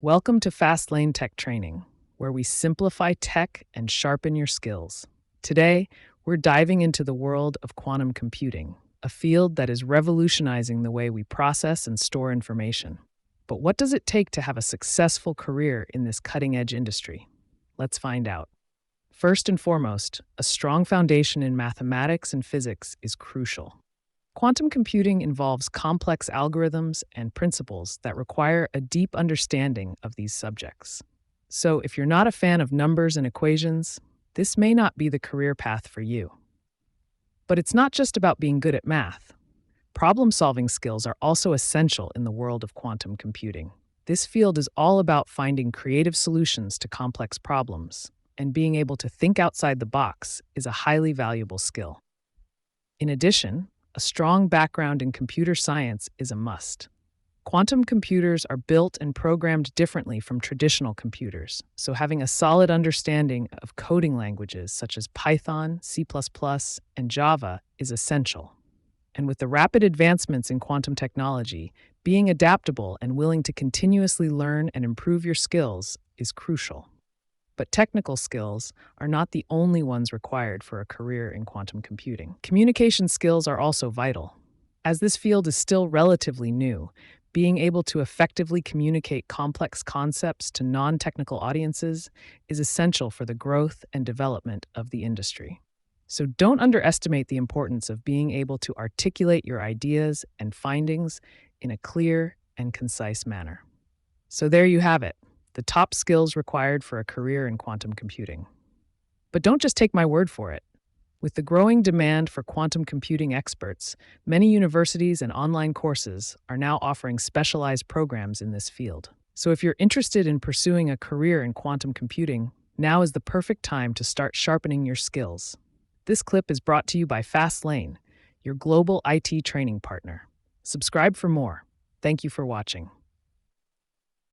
Welcome to Fast Lane Tech Training, where we simplify tech and sharpen your skills. Today, we're diving into the world of quantum computing, a field that is revolutionizing the way we process and store information. But what does it take to have a successful career in this cutting edge industry? Let's find out. First and foremost, a strong foundation in mathematics and physics is crucial. Quantum computing involves complex algorithms and principles that require a deep understanding of these subjects. So, if you're not a fan of numbers and equations, this may not be the career path for you. But it's not just about being good at math. Problem solving skills are also essential in the world of quantum computing. This field is all about finding creative solutions to complex problems, and being able to think outside the box is a highly valuable skill. In addition, a strong background in computer science is a must. Quantum computers are built and programmed differently from traditional computers, so having a solid understanding of coding languages such as Python, C++, and Java is essential. And with the rapid advancements in quantum technology, being adaptable and willing to continuously learn and improve your skills is crucial. But technical skills are not the only ones required for a career in quantum computing. Communication skills are also vital. As this field is still relatively new, being able to effectively communicate complex concepts to non-technical audiences is essential for the growth and development of the industry. So don't underestimate the importance of being able to articulate your ideas and findings in a clear and concise manner. So there you have it, the top skills required for a career in quantum computing. But don't just take my word for it. With the growing demand for quantum computing experts, many universities and online courses are now offering specialized programs in this field. So if you're interested in pursuing a career in quantum computing, now is the perfect time to start sharpening your skills. This clip is brought to you by Fastlane, your global IT training partner. Subscribe for more. Thank you for watching.